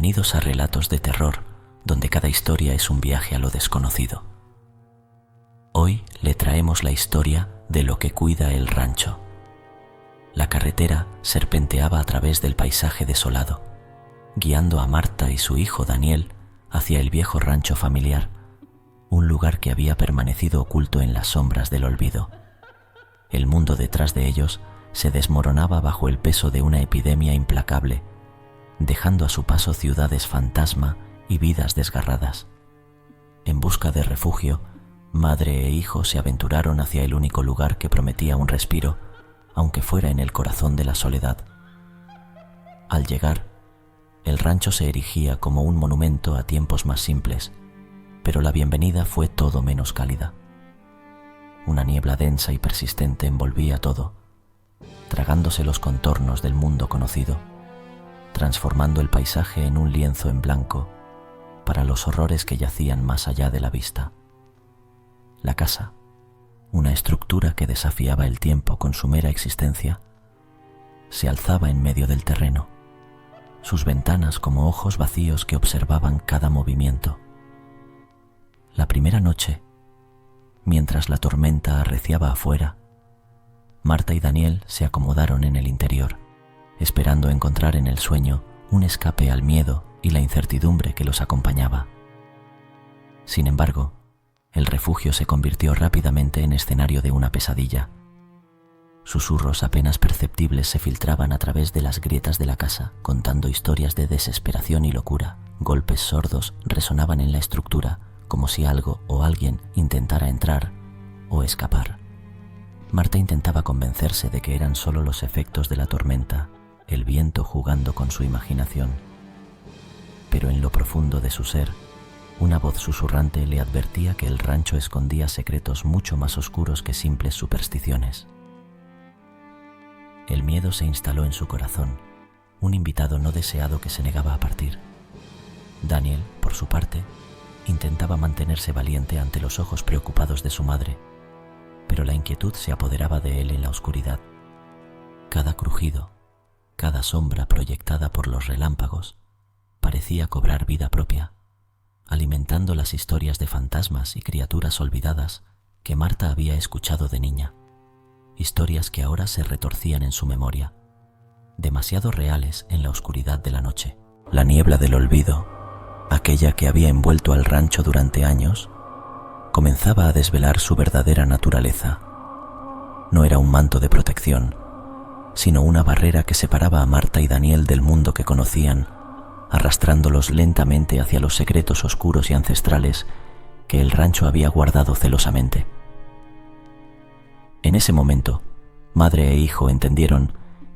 Bienvenidos a Relatos de Terror, donde cada historia es un viaje a lo desconocido. Hoy le traemos la historia de lo que cuida el rancho. La carretera serpenteaba a través del paisaje desolado, guiando a Marta y su hijo Daniel hacia el viejo rancho familiar, un lugar que había permanecido oculto en las sombras del olvido. El mundo detrás de ellos se desmoronaba bajo el peso de una epidemia implacable, dejando a su paso ciudades fantasma y vidas desgarradas. En busca de refugio, madre e hijo se aventuraron hacia el único lugar que prometía un respiro, aunque fuera en el corazón de la soledad. Al llegar, el rancho se erigía como un monumento a tiempos más simples, pero la bienvenida fue todo menos cálida. Una niebla densa y persistente envolvía todo, tragándose los contornos del mundo conocido, transformando el paisaje en un lienzo en blanco para los horrores que yacían más allá de la vista. La casa, una estructura que desafiaba el tiempo con su mera existencia, se alzaba en medio del terreno, sus ventanas como ojos vacíos que observaban cada movimiento. La primera noche, mientras la tormenta arreciaba afuera, Marta y Daniel se acomodaron en el interior, esperando encontrar en el sueño un escape al miedo y la incertidumbre que los acompañaba. Sin embargo, el refugio se convirtió rápidamente en escenario de una pesadilla. Susurros apenas perceptibles se filtraban a través de las grietas de la casa, contando historias de desesperación y locura. Golpes sordos resonaban en la estructura, como si algo o alguien intentara entrar o escapar. Marta intentaba convencerse de que eran solo los efectos de la tormenta, el viento jugando con su imaginación. Pero en lo profundo de su ser, una voz susurrante le advertía que el rancho escondía secretos mucho más oscuros que simples supersticiones. El miedo se instaló en su corazón, un invitado no deseado que se negaba a partir. Daniel, por su parte, intentaba mantenerse valiente ante los ojos preocupados de su madre, pero la inquietud se apoderaba de él en la oscuridad. Cada crujido, cada sombra proyectada por los relámpagos, parecía cobrar vida propia, alimentando las historias de fantasmas y criaturas olvidadas que Marta había escuchado de niña, historias que ahora se retorcían en su memoria, demasiado reales en la oscuridad de la noche. La niebla del olvido, aquella que había envuelto al rancho durante años, comenzaba a desvelar su verdadera naturaleza. No era un manto de protección, sino una barrera que separaba a Marta y Daniel del mundo que conocían, arrastrándolos lentamente hacia los secretos oscuros y ancestrales que el rancho había guardado celosamente. En ese momento, madre e hijo entendieron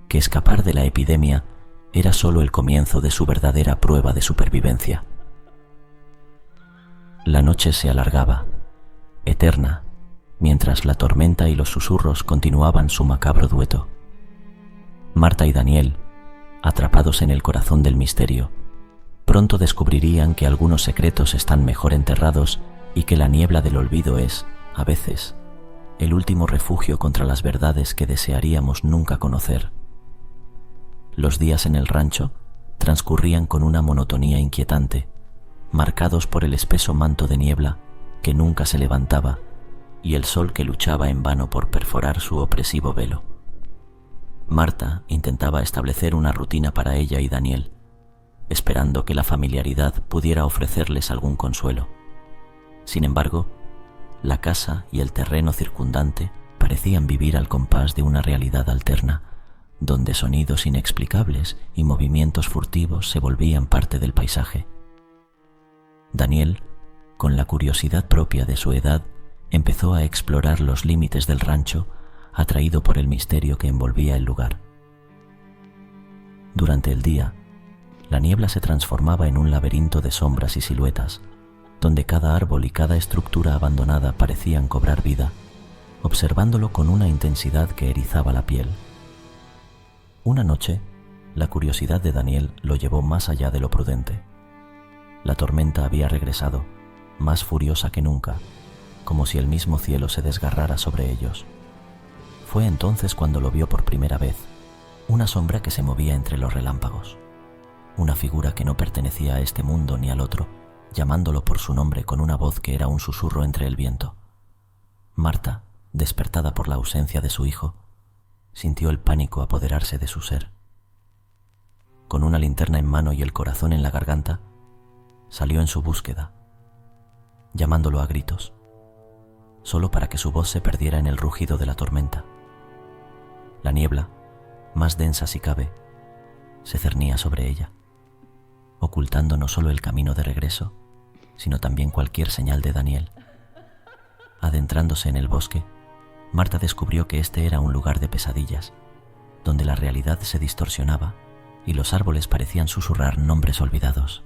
que escapar de la epidemia era solo el comienzo de su verdadera prueba de supervivencia. La noche se alargaba, eterna, mientras la tormenta y los susurros continuaban su macabro dueto. Marta y Daniel, atrapados en el corazón del misterio, pronto descubrirían que algunos secretos están mejor enterrados y que la niebla del olvido es, a veces, el último refugio contra las verdades que desearíamos nunca conocer. Los días en el rancho transcurrían con una monotonía inquietante, marcados por el espeso manto de niebla que nunca se levantaba y el sol que luchaba en vano por perforar su opresivo velo. Marta intentaba establecer una rutina para ella y Daniel, esperando que la familiaridad pudiera ofrecerles algún consuelo. Sin embargo, la casa y el terreno circundante parecían vivir al compás de una realidad alterna, donde sonidos inexplicables y movimientos furtivos se volvían parte del paisaje. Daniel, con la curiosidad propia de su edad, empezó a explorar los límites del rancho, atraído por el misterio que envolvía el lugar. Durante el día, la niebla se transformaba en un laberinto de sombras y siluetas, donde cada árbol y cada estructura abandonada parecían cobrar vida, observándolo con una intensidad que erizaba la piel. Una noche, la curiosidad de Daniel lo llevó más allá de lo prudente. La tormenta había regresado, más furiosa que nunca, como si el mismo cielo se desgarrara sobre ellos. Fue entonces cuando lo vio por primera vez, una sombra que se movía entre los relámpagos. una figura que no pertenecía a este mundo ni al otro, llamándolo por su nombre con una voz que era un susurro entre el viento. Marta, despertada por la ausencia de su hijo, sintió el pánico apoderarse de su ser. Con una linterna en mano y el corazón en la garganta, salió en su búsqueda, llamándolo a gritos, solo para que su voz se perdiera en el rugido de la tormenta. La niebla, más densa si cabe, se cernía sobre ella, ocultando no solo el camino de regreso, sino también cualquier señal de Daniel. Adentrándose en el bosque, Marta descubrió que este era un lugar de pesadillas, donde la realidad se distorsionaba y los árboles parecían susurrar nombres olvidados.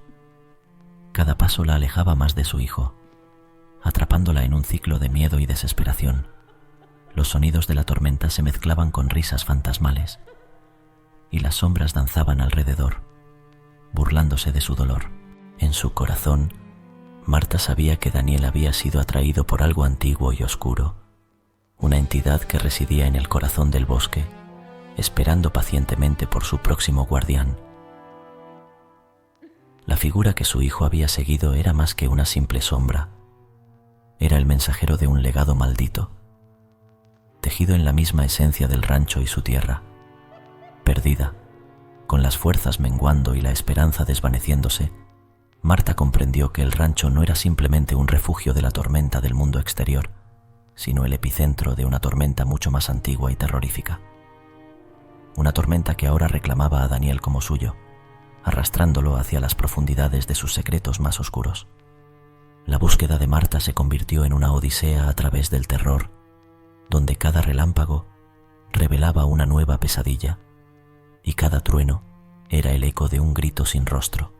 Cada paso la alejaba más de su hijo, atrapándola en un ciclo de miedo y desesperación. Los sonidos de la tormenta se mezclaban con risas fantasmales, y las sombras danzaban alrededor, burlándose de su dolor. En su corazón, Marta sabía que Daniel había sido atraído por algo antiguo y oscuro, una entidad que residía en el corazón del bosque, esperando pacientemente por su próximo guardián. La figura que su hijo había seguido era más que una simple sombra. Era el mensajero de un legado maldito, tejido en la misma esencia del rancho y su tierra. Perdida, con las fuerzas menguando y la esperanza desvaneciéndose, Marta comprendió que el rancho no era simplemente un refugio de la tormenta del mundo exterior, sino el epicentro de una tormenta mucho más antigua y terrorífica. Una tormenta que ahora reclamaba a Daniel como suyo, arrastrándolo hacia las profundidades de sus secretos más oscuros. La búsqueda de Marta se convirtió en una odisea a través del terror, donde cada relámpago revelaba una nueva pesadilla y cada trueno era el eco de un grito sin rostro.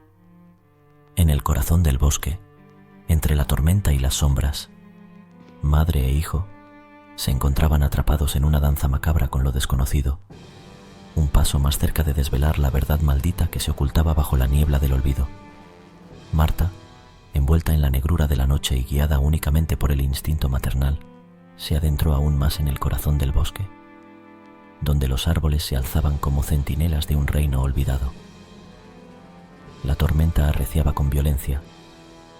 En el corazón del bosque, entre la tormenta y las sombras, madre e hijo se encontraban atrapados en una danza macabra con lo desconocido, un paso más cerca de desvelar la verdad maldita que se ocultaba bajo la niebla del olvido. Marta, envuelta en la negrura de la noche y guiada únicamente por el instinto maternal, se adentró aún más en el corazón del bosque, donde los árboles se alzaban como centinelas de un reino olvidado. La tormenta arreciaba con violencia,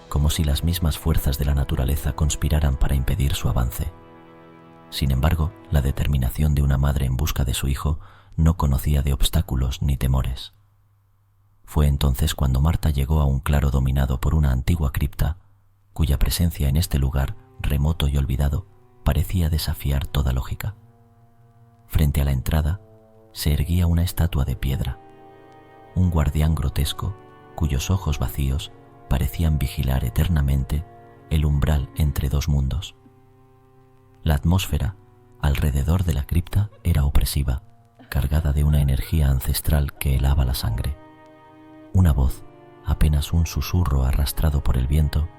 como si las mismas fuerzas de la naturaleza conspiraran para impedir su avance. Sin embargo, la determinación de una madre en busca de su hijo no conocía de obstáculos ni temores. Fue entonces cuando Marta llegó a un claro dominado por una antigua cripta, cuya presencia en este lugar, remoto y olvidado, parecía desafiar toda lógica. Frente a la entrada se erguía una estatua de piedra, un guardián grotesco cuyos ojos vacíos parecían vigilar eternamente el umbral entre dos mundos. La atmósfera alrededor de la cripta era opresiva, cargada de una energía ancestral que helaba la sangre. Una voz, apenas un susurro arrastrado por el viento,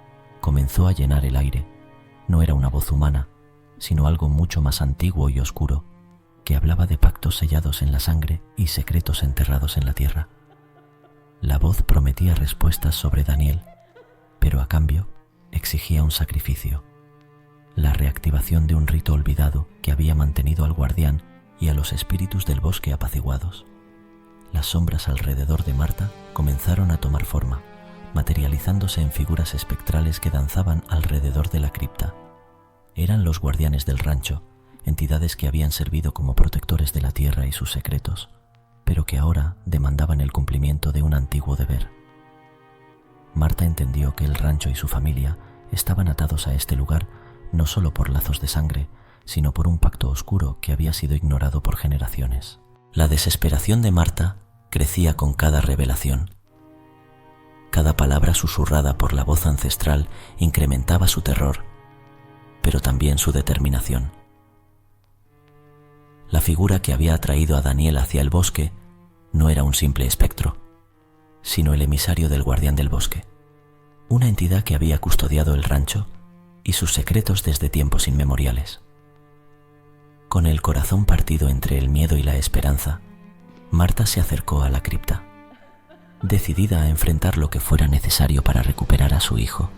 comenzó a llenar el aire. No era una voz humana, sino algo mucho más antiguo y oscuro, que hablaba de pactos sellados en la sangre y secretos enterrados en la tierra. La voz prometía respuestas sobre Daniel, pero a cambio exigía un sacrificio, la reactivación de un rito olvidado que había mantenido al guardián y a los espíritus del bosque apaciguados. Las sombras alrededor de Marta comenzaron a tomar forma, materializándose en figuras espectrales que danzaban alrededor de la cripta. Eran los guardianes del rancho, entidades que habían servido como protectores de la tierra y sus secretos, pero que ahora demandaban el cumplimiento de un antiguo deber. Marta entendió que el rancho y su familia estaban atados a este lugar no solo por lazos de sangre, sino por un pacto oscuro que había sido ignorado por generaciones. La desesperación de Marta crecía con cada revelación. Cada palabra susurrada por la voz ancestral incrementaba su terror, pero también su determinación. La figura que había atraído a Daniel hacia el bosque no era un simple espectro, sino el emisario del guardián del bosque, una entidad que había custodiado el rancho y sus secretos desde tiempos inmemoriales. Con el corazón partido entre el miedo y la esperanza, Marta se acercó a la cripta, decidida a enfrentar lo que fuera necesario para recuperar a su hijo.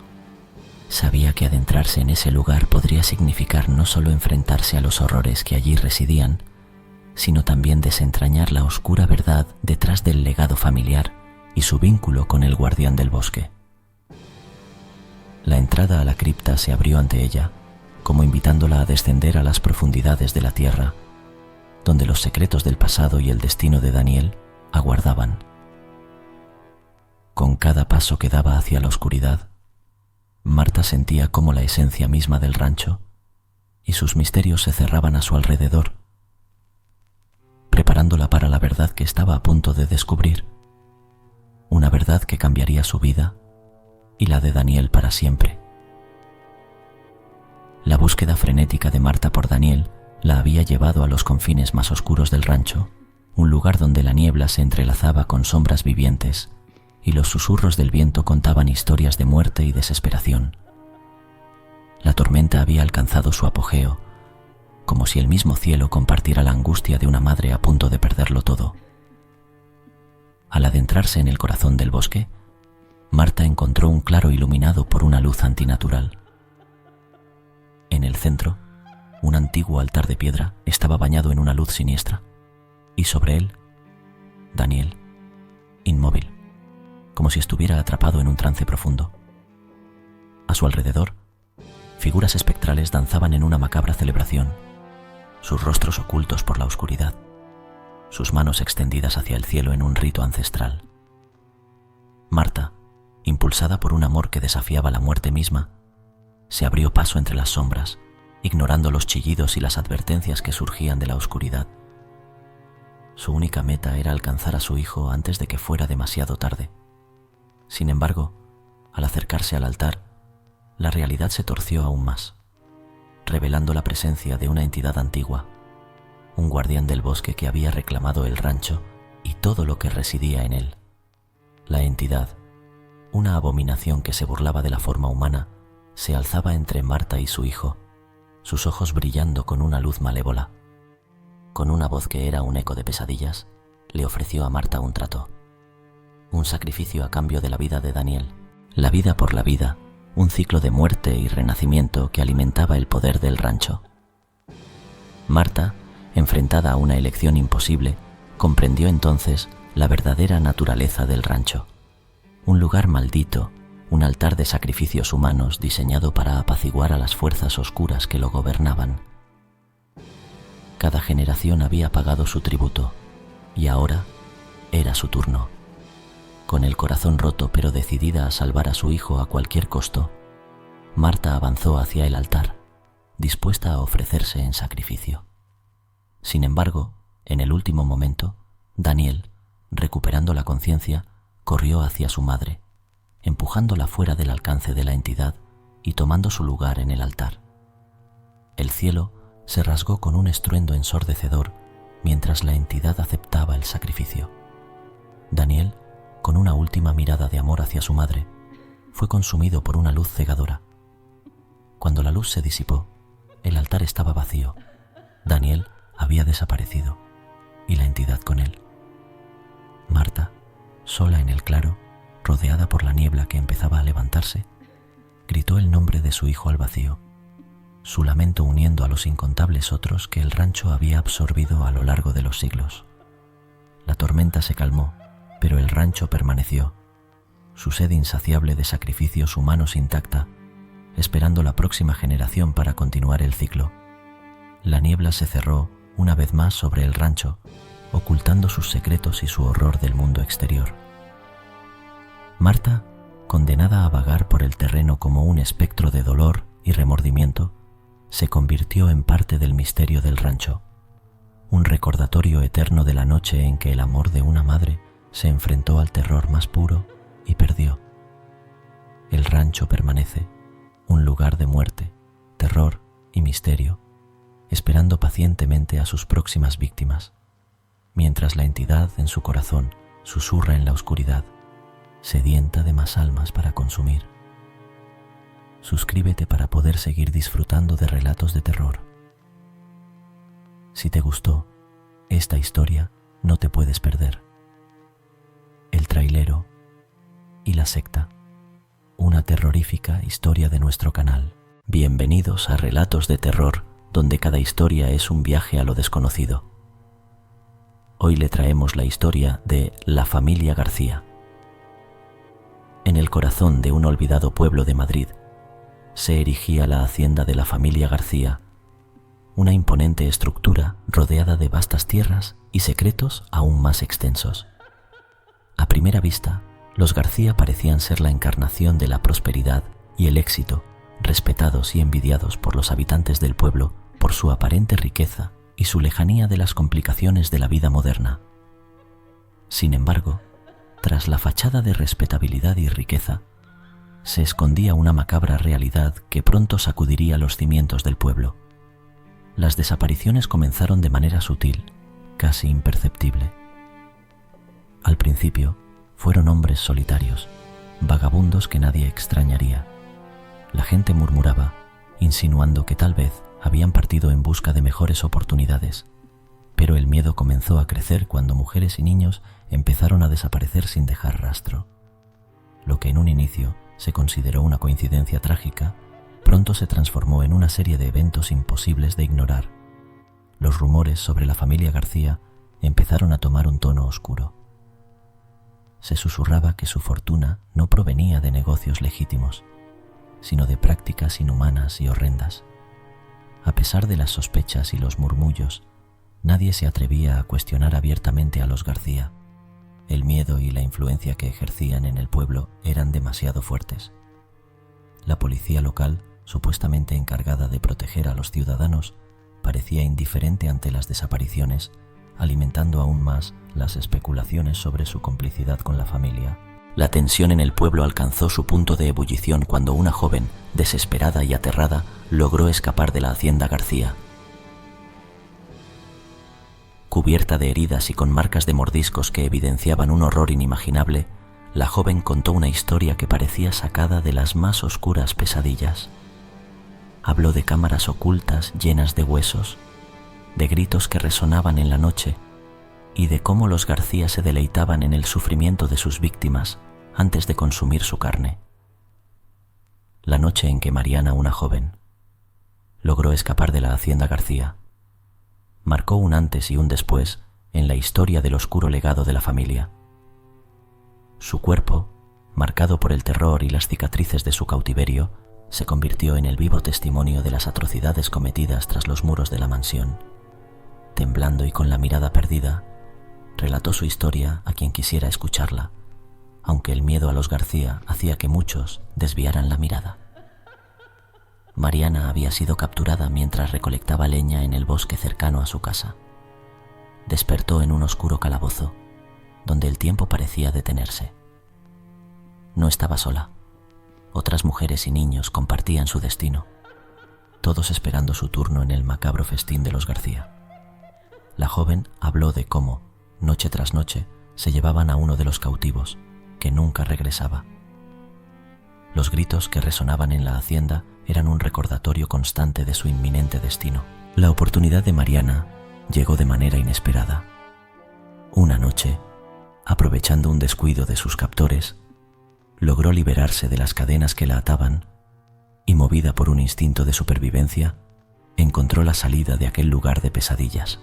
Sabía que adentrarse en ese lugar podría significar no solo enfrentarse a los horrores que allí residían, sino también desentrañar la oscura verdad detrás del legado familiar y su vínculo con el guardián del bosque. La entrada a la cripta se abrió ante ella, como invitándola a descender a las profundidades de la tierra, donde los secretos del pasado y el destino de Daniel aguardaban. Con cada paso que daba hacia la oscuridad, Marta sentía cómo la esencia misma del rancho y sus misterios se cerraban a su alrededor, preparándola para la verdad que estaba a punto de descubrir, una verdad que cambiaría su vida y la de Daniel para siempre. La búsqueda frenética de Marta por Daniel la había llevado a los confines más oscuros del rancho, un lugar donde la niebla se entrelazaba con sombras vivientes y los susurros del viento contaban historias de muerte y desesperación. La tormenta había alcanzado su apogeo, como si el mismo cielo compartiera la angustia de una madre a punto de perderlo todo. Al adentrarse en el corazón del bosque, Marta encontró un claro iluminado por una luz antinatural. En el centro, un antiguo altar de piedra estaba bañado en una luz siniestra, y sobre él, Daniel, inmóvil, como si estuviera atrapado en un trance profundo. A su alrededor, figuras espectrales danzaban en una macabra celebración, sus rostros ocultos por la oscuridad, sus manos extendidas hacia el cielo en un rito ancestral. Marta, impulsada por un amor que desafiaba la muerte misma, se abrió paso entre las sombras, ignorando los chillidos y las advertencias que surgían de la oscuridad. Su única meta era alcanzar a su hijo antes de que fuera demasiado tarde. Sin embargo, al acercarse al altar, la realidad se torció aún más, revelando la presencia de una entidad antigua, un guardián del bosque que había reclamado el rancho y todo lo que residía en él. La entidad, una abominación que se burlaba de la forma humana, se alzaba entre Marta y su hijo, sus ojos brillando con una luz malévola. Con una voz que era un eco de pesadillas, le ofreció a Marta un trato, un sacrificio a cambio de la vida de Daniel, la vida por la vida, un ciclo de muerte y renacimiento que alimentaba el poder del rancho. Marta, enfrentada a una elección imposible, comprendió entonces la verdadera naturaleza del rancho, un lugar maldito, un altar de sacrificios humanos diseñado para apaciguar a las fuerzas oscuras que lo gobernaban. Cada generación había pagado su tributo, y ahora era su turno. Con el corazón roto pero decidida a salvar a su hijo a cualquier costo, Marta avanzó hacia el altar, dispuesta a ofrecerse en sacrificio. Sin embargo, en el último momento, Daniel, recuperando la conciencia, corrió hacia su madre, empujándola fuera del alcance de la entidad y tomando su lugar en el altar. El cielo se rasgó con un estruendo ensordecedor mientras la entidad aceptaba el sacrificio. Daniel, con una última mirada de amor hacia su madre, fue consumido por una luz cegadora. Cuando la luz se disipó, el altar estaba vacío. Daniel había desaparecido y la entidad con él. Marta, sola en el claro, rodeada por la niebla que empezaba a levantarse, gritó el nombre de su hijo al vacío, su lamento uniendo a los incontables otros que el rancho había absorbido a lo largo de los siglos. La tormenta se calmó, pero el rancho permaneció, su sed insaciable de sacrificios humanos intacta, esperando la próxima generación para continuar el ciclo. La niebla se cerró una vez más sobre el rancho, ocultando sus secretos y su horror del mundo exterior. Marta, condenada a vagar por el terreno como un espectro de dolor y remordimiento, se convirtió en parte del misterio del rancho, un recordatorio eterno de la noche en que el amor de una madre se enfrentó al terror más puro y perdió. El rancho permanece, un lugar de muerte, terror y misterio, esperando pacientemente a sus próximas víctimas, mientras la entidad en su corazón susurra en la oscuridad, sedienta de más almas para consumir. Suscríbete para poder seguir disfrutando de relatos de terror. Si te gustó esta historia, no te puedes perder El trailero y la secta, una terrorífica historia de nuestro canal. Bienvenidos a Relatos de Terror, donde cada historia es un viaje a lo desconocido. Hoy le traemos la historia de La familia García, el corazón de un olvidado pueblo de Madrid, se erigía la hacienda de la familia García, una imponente estructura rodeada de vastas tierras y secretos aún más extensos. A primera vista, los García parecían ser la encarnación de la prosperidad y el éxito, respetados y envidiados por los habitantes del pueblo por su aparente riqueza y su lejanía de las complicaciones de la vida moderna. Sin embargo, tras la fachada de respetabilidad y riqueza, se escondía una macabra realidad que pronto sacudiría los cimientos del pueblo. Las desapariciones comenzaron de manera sutil, casi imperceptible. Al principio, fueron hombres solitarios, vagabundos que nadie extrañaría. La gente murmuraba, insinuando que tal vez habían partido en busca de mejores oportunidades, pero el miedo comenzó a crecer cuando mujeres y niños empezaron a desaparecer sin dejar rastro. Lo que en un inicio se consideró una coincidencia trágica, pronto se transformó en una serie de eventos imposibles de ignorar. Los rumores sobre la familia García empezaron a tomar un tono oscuro. Se susurraba que su fortuna no provenía de negocios legítimos, sino de prácticas inhumanas y horrendas. A pesar de las sospechas y los murmullos, nadie se atrevía a cuestionar abiertamente a los García. El miedo y la influencia que ejercían en el pueblo eran demasiado fuertes. La policía local, supuestamente encargada de proteger a los ciudadanos, parecía indiferente ante las desapariciones, alimentando aún más las especulaciones sobre su complicidad con la familia. La tensión en el pueblo alcanzó su punto de ebullición cuando una joven, desesperada y aterrada, logró escapar de la hacienda García. Cubierta de heridas y con marcas de mordiscos que evidenciaban un horror inimaginable, la joven contó una historia que parecía sacada de las más oscuras pesadillas. Habló de cámaras ocultas llenas de huesos, de gritos que resonaban en la noche y de cómo los García se deleitaban en el sufrimiento de sus víctimas antes de consumir su carne. La noche en que Mariana, una joven, logró escapar de la hacienda García, marcó un antes y un después en la historia del oscuro legado de la familia. Su cuerpo, marcado por el terror y las cicatrices de su cautiverio, se convirtió en el vivo testimonio de las atrocidades cometidas tras los muros de la mansión. Temblando y con la mirada perdida, relató su historia a quien quisiera escucharla, aunque el miedo a los García hacía que muchos desviaran la mirada. Mariana había sido capturada mientras recolectaba leña en el bosque cercano a su casa. Despertó en un oscuro calabozo, donde el tiempo parecía detenerse. No estaba sola. Otras mujeres y niños compartían su destino, todos esperando su turno en el macabro festín de los García. La joven habló de cómo, noche tras noche, se llevaban a uno de los cautivos, que nunca regresaba. Los gritos que resonaban en la hacienda eran un recordatorio constante de su inminente destino. La oportunidad de Mariana llegó de manera inesperada. Una noche, aprovechando un descuido de sus captores, logró liberarse de las cadenas que la ataban y, movida por un instinto de supervivencia, encontró la salida de aquel lugar de pesadillas.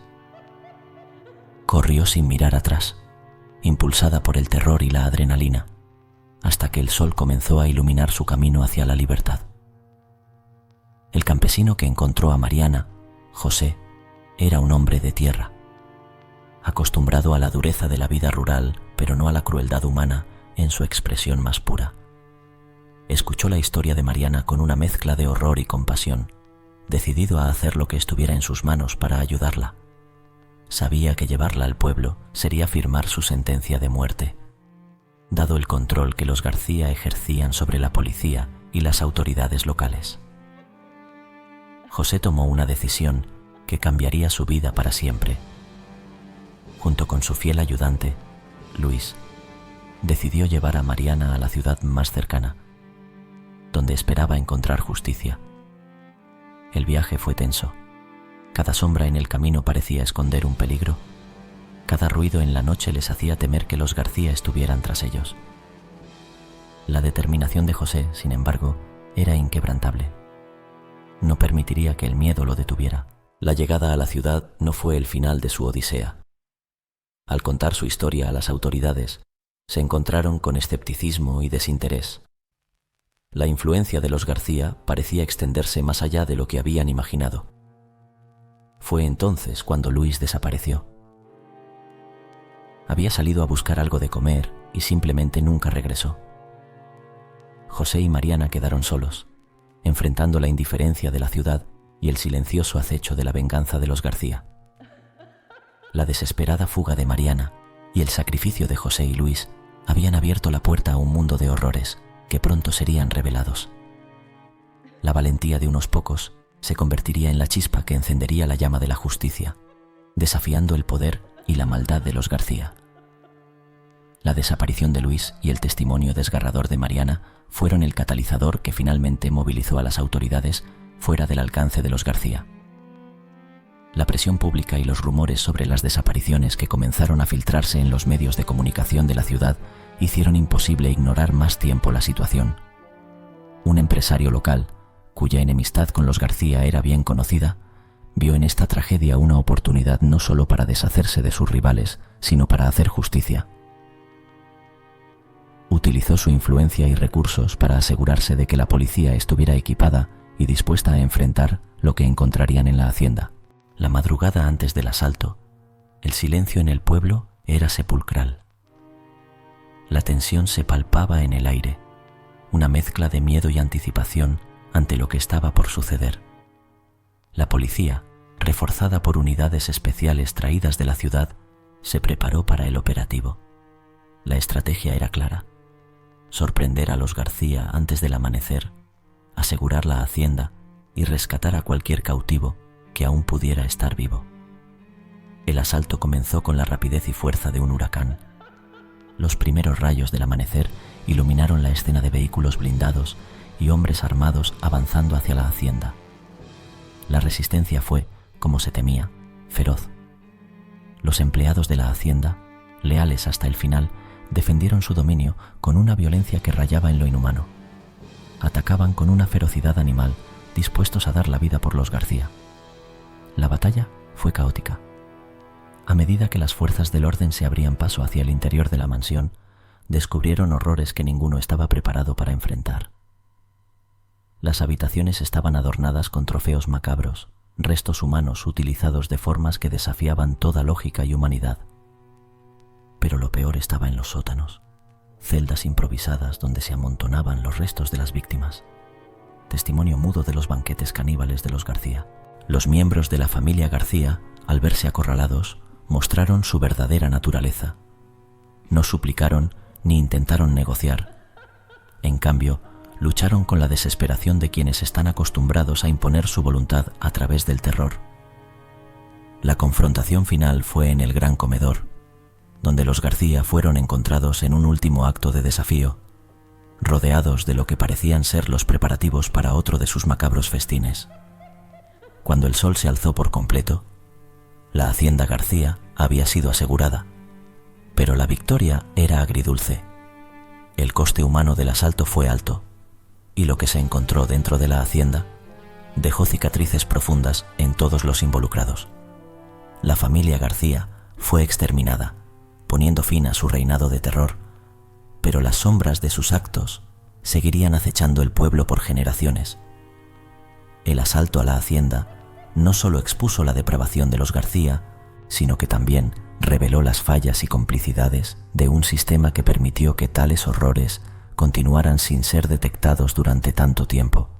Corrió sin mirar atrás, impulsada por el terror y la adrenalina, hasta que el sol comenzó a iluminar su camino hacia la libertad. El campesino que encontró a Mariana, José, era un hombre de tierra, acostumbrado a la dureza de la vida rural, pero no a la crueldad humana en su expresión más pura. Escuchó la historia de Mariana con una mezcla de horror y compasión, decidido a hacer lo que estuviera en sus manos para ayudarla. Sabía que llevarla al pueblo sería firmar su sentencia de muerte, dado el control que los García ejercían sobre la policía y las autoridades locales. José tomó una decisión que cambiaría su vida para siempre. Junto con su fiel ayudante, Luis, decidió llevar a Mariana a la ciudad más cercana, donde esperaba encontrar justicia. El viaje fue tenso. Cada sombra en el camino parecía esconder un peligro. Cada ruido en la noche les hacía temer que los García estuvieran tras ellos. La determinación de José, sin embargo, era inquebrantable. No permitiría que el miedo lo detuviera. La llegada a la ciudad no fue el final de su odisea. Al contar su historia a las autoridades, se encontraron con escepticismo y desinterés. La influencia de los García parecía extenderse más allá de lo que habían imaginado. Fue entonces cuando Luis desapareció. Había salido a buscar algo de comer y simplemente nunca regresó. José y Mariana quedaron solos, enfrentando la indiferencia de la ciudad y el silencioso acecho de la venganza de los García. La desesperada fuga de Mariana y el sacrificio de José y Luis habían abierto la puerta a un mundo de horrores que pronto serían revelados. La valentía de unos pocos se convertiría en la chispa que encendería la llama de la justicia, desafiando el poder y la maldad de los García. La desaparición de Luis y el testimonio desgarrador de Mariana fueron el catalizador que finalmente movilizó a las autoridades fuera del alcance de los García. La presión pública y los rumores sobre las desapariciones que comenzaron a filtrarse en los medios de comunicación de la ciudad hicieron imposible ignorar más tiempo la situación. Un empresario local, cuya enemistad con los García era bien conocida, vio en esta tragedia una oportunidad no solo para deshacerse de sus rivales, sino para hacer justicia. Utilizó su influencia y recursos para asegurarse de que la policía estuviera equipada y dispuesta a enfrentar lo que encontrarían en la hacienda. La madrugada antes del asalto, el silencio en el pueblo era sepulcral. La tensión se palpaba en el aire, una mezcla de miedo y anticipación ante lo que estaba por suceder. La policía, reforzada por unidades especiales traídas de la ciudad, se preparó para el operativo. La estrategia era clara: sorprender a los García antes del amanecer, asegurar la hacienda y rescatar a cualquier cautivo que aún pudiera estar vivo. El asalto comenzó con la rapidez y fuerza de un huracán. Los primeros rayos del amanecer iluminaron la escena de vehículos blindados y hombres armados avanzando hacia la hacienda. La resistencia fue, como se temía, feroz. Los empleados de la hacienda, leales hasta el final, defendieron su dominio con una violencia que rayaba en lo inhumano. Atacaban con una ferocidad animal, dispuestos a dar la vida por los García. La batalla fue caótica. A medida que las fuerzas del orden se abrían paso hacia el interior de la mansión, descubrieron horrores que ninguno estaba preparado para enfrentar. Las habitaciones estaban adornadas con trofeos macabros, restos humanos utilizados de formas que desafiaban toda lógica y humanidad. Pero lo peor estaba en los sótanos, celdas improvisadas donde se amontonaban los restos de las víctimas. Testimonio mudo de los banquetes caníbales de los García. Los miembros de la familia García, al verse acorralados, mostraron su verdadera naturaleza. No suplicaron ni intentaron negociar. En cambio, lucharon con la desesperación de quienes están acostumbrados a imponer su voluntad a través del terror. La confrontación final fue en el gran comedor, donde los García fueron encontrados en un último acto de desafío, rodeados de lo que parecían ser los preparativos para otro de sus macabros festines. Cuando el sol se alzó por completo, la hacienda García había sido asegurada, pero la victoria era agridulce. El coste humano del asalto fue alto, y lo que se encontró dentro de la hacienda dejó cicatrices profundas en todos los involucrados. La familia García fue exterminada, poniendo fin a su reinado de terror, pero las sombras de sus actos seguirían acechando el pueblo por generaciones. El asalto a la hacienda no solo expuso la depravación de los García, sino que también reveló las fallas y complicidades de un sistema que permitió que tales horrores continuaran sin ser detectados durante tanto tiempo.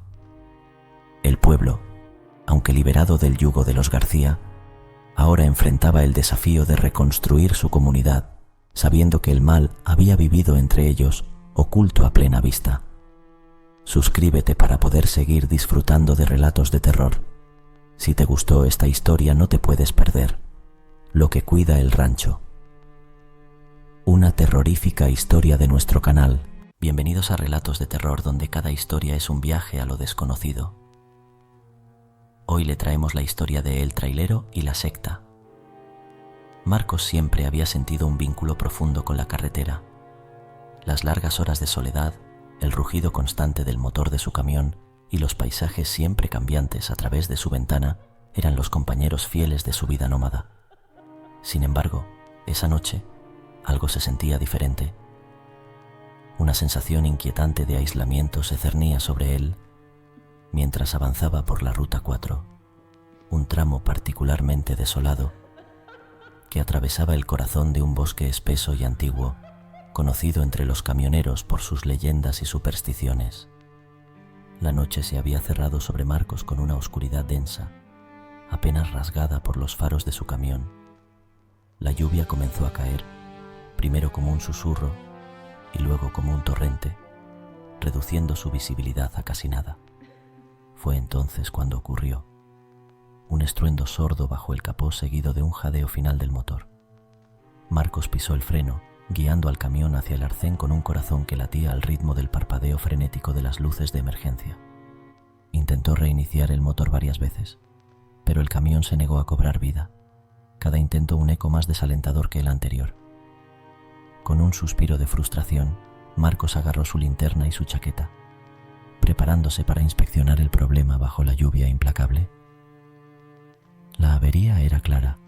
El pueblo, aunque liberado del yugo de los García, ahora enfrentaba el desafío de reconstruir su comunidad, sabiendo que el mal había vivido entre ellos, oculto a plena vista. Suscríbete para poder seguir disfrutando de relatos de terror. Si te gustó esta historia, no te puedes perder Lo que cuida el rancho, una terrorífica historia de nuestro canal. Bienvenidos a Relatos de Terror, donde cada historia es un viaje a lo desconocido. Hoy le traemos la historia de El Trailero y la secta. Marcos siempre había sentido un vínculo profundo con la carretera. Las largas horas de soledad, el rugido constante del motor de su camión y los paisajes siempre cambiantes a través de su ventana eran los compañeros fieles de su vida nómada. Sin embargo, esa noche, algo se sentía diferente Una sensación inquietante de aislamiento se cernía sobre él mientras avanzaba por la Ruta 4, un tramo particularmente desolado que atravesaba el corazón de un bosque espeso y antiguo, conocido entre los camioneros por sus leyendas y supersticiones. La noche se había cerrado sobre Marcos con una oscuridad densa, apenas rasgada por los faros de su camión. La lluvia comenzó a caer, primero como un susurro y luego como un torrente, reduciendo su visibilidad a casi nada. Fue entonces cuando ocurrió. Un estruendo sordo bajo el capó seguido de un jadeo final del motor. Marcos pisó el freno, guiando al camión hacia el arcén con un corazón que latía al ritmo del parpadeo frenético de las luces de emergencia. Intentó reiniciar el motor varias veces, pero el camión se negó a cobrar vida, cada intento un eco más desalentador que el anterior. Con un suspiro de frustración, Marcos agarró su linterna y su chaqueta, preparándose para inspeccionar el problema bajo la lluvia implacable. La avería era clara.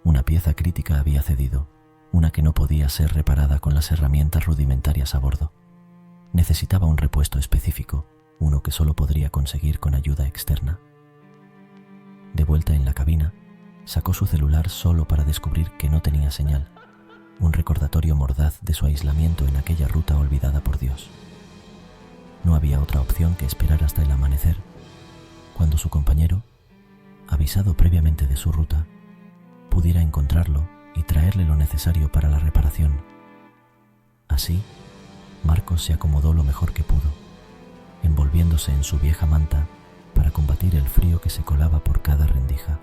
Una pieza crítica había cedido, una que no podía ser reparada con las herramientas rudimentarias a bordo. Necesitaba un repuesto específico, uno que solo podría conseguir con ayuda externa. De vuelta en la cabina, sacó su celular solo para descubrir que no tenía señal, un recordatorio mordaz de su aislamiento en aquella ruta olvidada por Dios. No había otra opción que esperar hasta el amanecer, cuando su compañero, avisado previamente de su ruta, pudiera encontrarlo y traerle lo necesario para la reparación. Así, Marcos se acomodó lo mejor que pudo, envolviéndose en su vieja manta para combatir el frío que se colaba por cada rendija.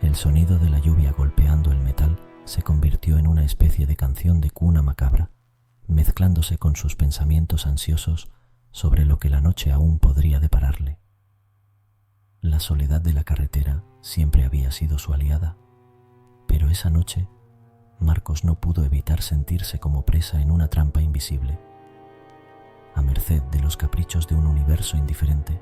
El sonido de la lluvia golpeando el metal se convirtió en una especie de canción de cuna macabra, mezclándose con sus pensamientos ansiosos sobre lo que la noche aún podría depararle. La soledad de la carretera siempre había sido su aliada, pero esa noche Marcos no pudo evitar sentirse como presa en una trampa invisible, a merced de los caprichos de un universo indiferente.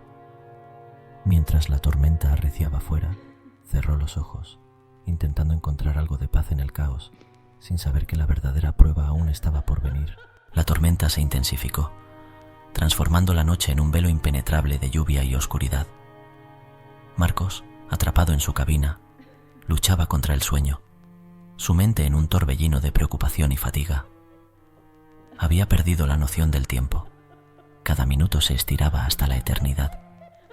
Mientras la tormenta arreciaba fuera, cerró los ojos, intentando encontrar algo de paz en el caos, sin saber que la verdadera prueba aún estaba por venir. La tormenta se intensificó, transformando la noche en un velo impenetrable de lluvia y oscuridad. Marcos, atrapado en su cabina, luchaba contra el sueño, su mente en un torbellino de preocupación y fatiga. Había perdido la noción del tiempo. Cada minuto se estiraba hasta la eternidad,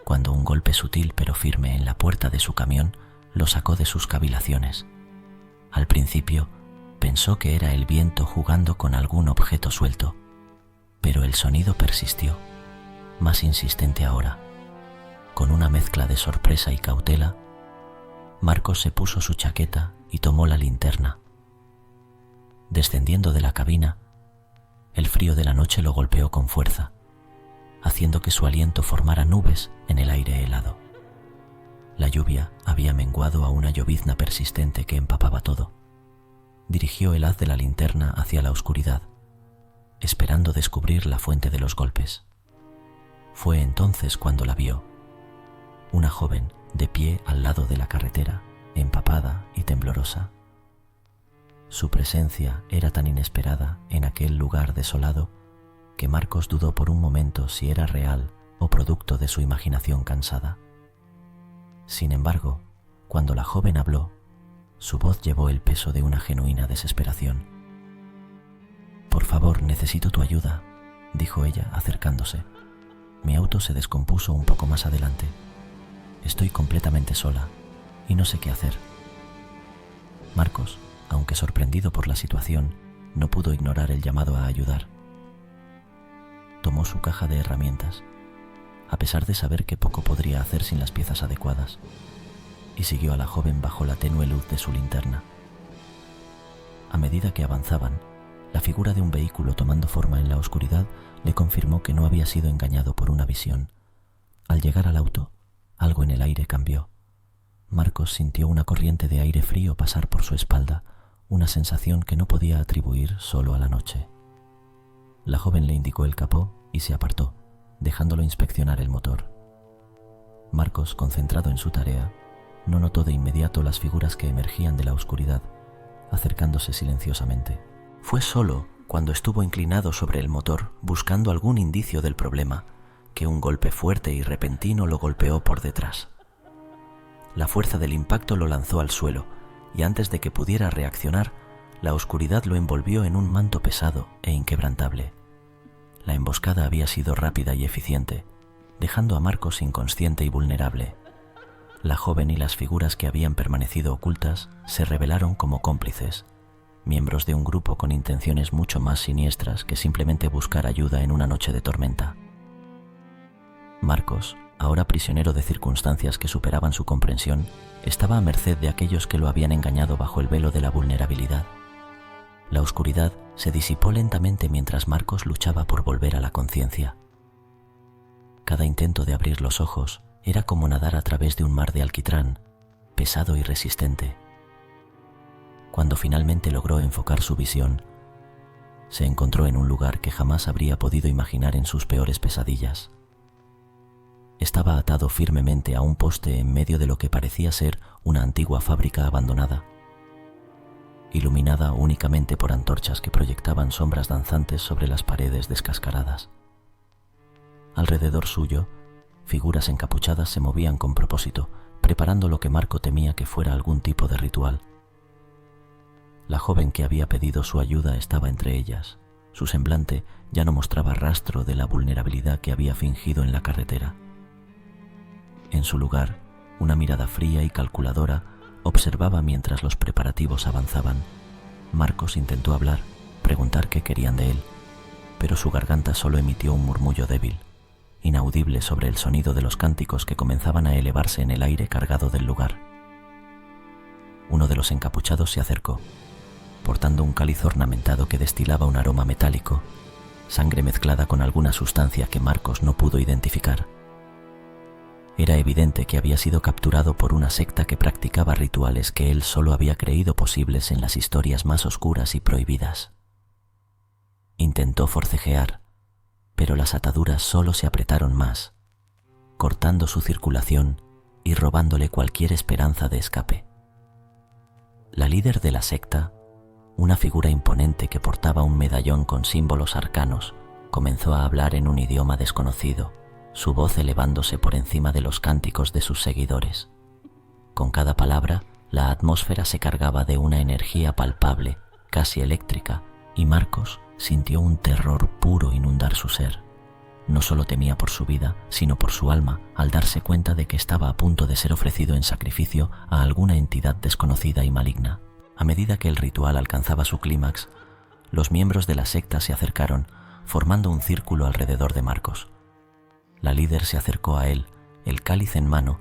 cuando un golpe sutil pero firme en la puerta de su camión lo sacó de sus cavilaciones. Al principio, pensó que era el viento jugando con algún objeto suelto, pero el sonido persistió, más insistente ahora. Con una mezcla de sorpresa y cautela, Marcos se puso su chaqueta y tomó la linterna. Descendiendo de la cabina, el frío de la noche lo golpeó con fuerza, haciendo que su aliento formara nubes en el aire helado. La lluvia había menguado a una llovizna persistente que empapaba todo. Dirigió el haz de la linterna hacia la oscuridad, esperando descubrir la fuente de los golpes. Fue entonces cuando la vio. Una joven de pie al lado de la carretera, empapada y temblorosa. Su presencia era tan inesperada en aquel lugar desolado que Marcos dudó por un momento si era real o producto de su imaginación cansada. Sin embargo, cuando la joven habló, su voz llevó el peso de una genuina desesperación. «Por favor, necesito tu ayuda», dijo ella acercándose. «Mi auto se descompuso un poco más adelante. Estoy completamente sola y no sé qué hacer». Marcos, aunque sorprendido por la situación, no pudo ignorar el llamado a ayudar. Tomó su caja de herramientas, a pesar de saber que poco podría hacer sin las piezas adecuadas, y siguió a la joven bajo la tenue luz de su linterna. A medida que avanzaban, la figura de un vehículo tomando forma en la oscuridad le confirmó que no había sido engañado por una visión. Al llegar al auto, algo en el aire cambió. Marcos sintió una corriente de aire frío pasar por su espalda, una sensación que no podía atribuir solo a la noche. La joven le indicó el capó y se apartó, dejándolo inspeccionar el motor. Marcos, concentrado en su tarea, no notó de inmediato las figuras que emergían de la oscuridad, acercándose silenciosamente. Fue solo cuando estuvo inclinado sobre el motor buscando algún indicio del problema, que un golpe fuerte y repentino lo golpeó por detrás. La fuerza del impacto lo lanzó al suelo, y antes de que pudiera reaccionar, la oscuridad lo envolvió en un manto pesado e inquebrantable. La emboscada había sido rápida y eficiente, dejando a Marcos inconsciente y vulnerable. La joven y las figuras que habían permanecido ocultas se revelaron como cómplices, miembros de un grupo con intenciones mucho más siniestras que simplemente buscar ayuda en una noche de tormenta. Marcos, ahora prisionero de circunstancias que superaban su comprensión, estaba a merced de aquellos que lo habían engañado bajo el velo de la vulnerabilidad. La oscuridad se disipó lentamente mientras Marcos luchaba por volver a la conciencia. Cada intento de abrir los ojos era como nadar a través de un mar de alquitrán, pesado y resistente. Cuando finalmente logró enfocar su visión, se encontró en un lugar que jamás habría podido imaginar en sus peores pesadillas. Estaba atado firmemente a un poste en medio de lo que parecía ser una antigua fábrica abandonada, iluminada únicamente por antorchas que proyectaban sombras danzantes sobre las paredes descascaradas. Alrededor suyo, figuras encapuchadas se movían con propósito, preparando lo que Marco temía que fuera algún tipo de ritual. La joven que había pedido su ayuda estaba entre ellas. Su semblante ya no mostraba rastro de la vulnerabilidad que había fingido en la carretera. En su lugar, una mirada fría y calculadora observaba mientras los preparativos avanzaban. Marcos intentó hablar, preguntar qué querían de él, pero su garganta solo emitió un murmullo débil, inaudible sobre el sonido de los cánticos que comenzaban a elevarse en el aire cargado del lugar. Uno de los encapuchados se acercó, portando un cáliz ornamentado que destilaba un aroma metálico, sangre mezclada con alguna sustancia que Marcos no pudo identificar. Era evidente que había sido capturado por una secta que practicaba rituales que él solo había creído posibles en las historias más oscuras y prohibidas. Intentó forcejear, pero las ataduras solo se apretaron más, cortando su circulación y robándole cualquier esperanza de escape. La líder de la secta, una figura imponente que portaba un medallón con símbolos arcanos, comenzó a hablar en un idioma desconocido, su voz elevándose por encima de los cánticos de sus seguidores. Con cada palabra, la atmósfera se cargaba de una energía palpable, casi eléctrica, y Marcos sintió un terror puro inundar su ser. No solo temía por su vida, sino por su alma, al darse cuenta de que estaba a punto de ser ofrecido en sacrificio a alguna entidad desconocida y maligna. A medida que el ritual alcanzaba su clímax, los miembros de la secta se acercaron, formando un círculo alrededor de Marcos. La líder se acercó a él, el cáliz en mano,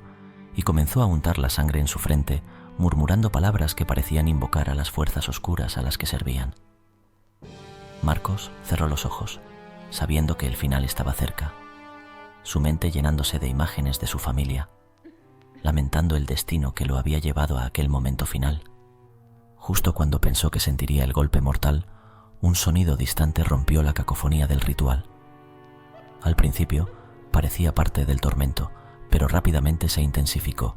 y comenzó a untar la sangre en su frente, murmurando palabras que parecían invocar a las fuerzas oscuras a las que servían. Marcos cerró los ojos, sabiendo que el final estaba cerca, su mente llenándose de imágenes de su familia, lamentando el destino que lo había llevado a aquel momento final. Justo cuando pensó que sentiría el golpe mortal, un sonido distante rompió la cacofonía del ritual. Al principio, parecía parte del tormento, pero rápidamente se intensificó,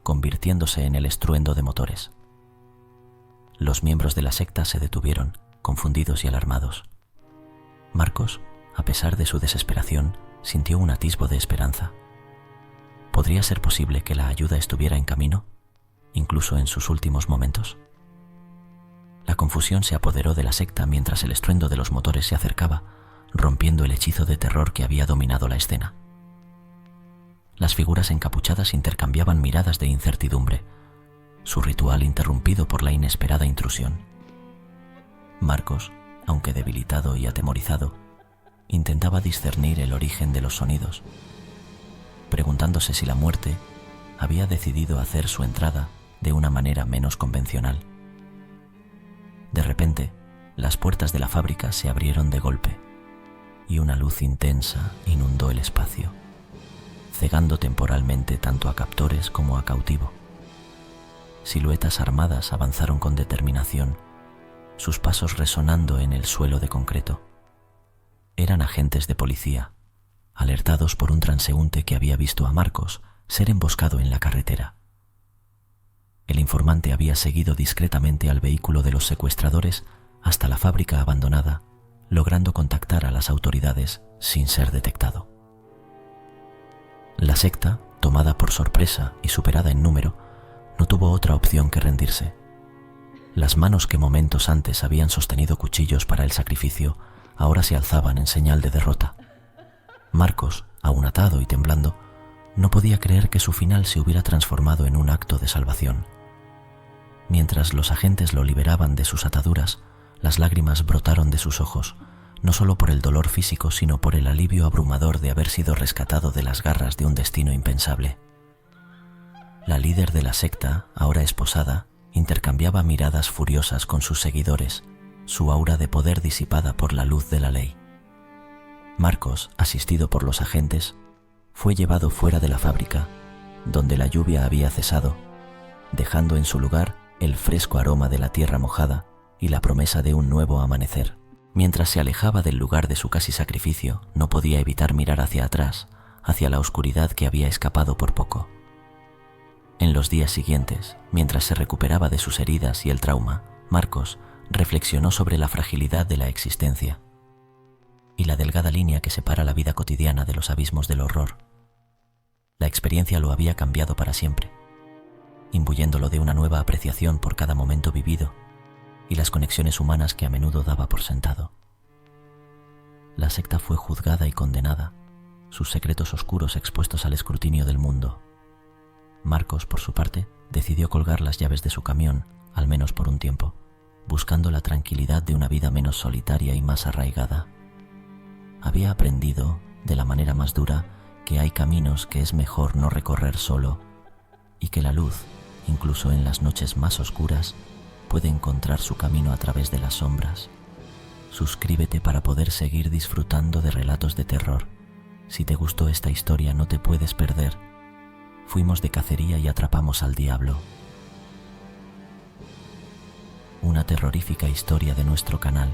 convirtiéndose en el estruendo de motores. Los miembros de la secta se detuvieron, confundidos y alarmados. Marcos, a pesar de su desesperación, sintió un atisbo de esperanza. ¿Podría ser posible que la ayuda estuviera en camino, incluso en sus últimos momentos? La confusión se apoderó de la secta mientras el estruendo de los motores se acercaba, rompiendo el hechizo de terror que había dominado la escena. Las figuras encapuchadas intercambiaban miradas de incertidumbre, su ritual interrumpido por la inesperada intrusión. Marcos, aunque debilitado y atemorizado, intentaba discernir el origen de los sonidos, preguntándose si la muerte había decidido hacer su entrada de una manera menos convencional. De repente, las puertas de la fábrica se abrieron de golpe y una luz intensa inundó el espacio, cegando temporalmente tanto a captores como a cautivo. Siluetas armadas avanzaron con determinación, sus pasos resonando en el suelo de concreto. Eran agentes de policía, alertados por un transeúnte que había visto a Marcos ser emboscado en la carretera. El informante había seguido discretamente al vehículo de los secuestradores hasta la fábrica abandonada logrando contactar a las autoridades sin ser detectado. La secta, tomada por sorpresa y superada en número, no tuvo otra opción que rendirse. Las manos que momentos antes habían sostenido cuchillos para el sacrificio ahora se alzaban en señal de derrota. Marcos, aún atado y temblando, no podía creer que su final se hubiera transformado en un acto de salvación. Mientras los agentes lo liberaban de sus ataduras, las lágrimas brotaron de sus ojos, no solo por el dolor físico, sino por el alivio abrumador de haber sido rescatado de las garras de un destino impensable. La líder de la secta, ahora esposada, intercambiaba miradas furiosas con sus seguidores, su aura de poder disipada por la luz de la ley. Marcos, asistido por los agentes, fue llevado fuera de la fábrica, donde la lluvia había cesado, dejando en su lugar el fresco aroma de la tierra mojada y la promesa de un nuevo amanecer. Mientras se alejaba del lugar de su casi sacrificio, no podía evitar mirar hacia atrás, hacia la oscuridad que había escapado por poco. En los días siguientes, mientras se recuperaba de sus heridas y el trauma, Marcos reflexionó sobre la fragilidad de la existencia y la delgada línea que separa la vida cotidiana de los abismos del horror. La experiencia lo había cambiado para siempre, imbuyéndolo de una nueva apreciación por cada momento vivido y las conexiones humanas que a menudo daba por sentado. La secta fue juzgada y condenada, sus secretos oscuros expuestos al escrutinio del mundo. Marcos, por su parte, decidió colgar las llaves de su camión, al menos por un tiempo, buscando la tranquilidad de una vida menos solitaria y más arraigada. Había aprendido, de la manera más dura, que hay caminos que es mejor no recorrer solo y que la luz, incluso en las noches más oscuras, puede encontrar su camino a través de las sombras. Suscríbete para poder seguir disfrutando de relatos de terror. Si te gustó esta historia, no te puedes perder. Fuimos de cacería y atrapamos al diablo. Una terrorífica historia de nuestro canal.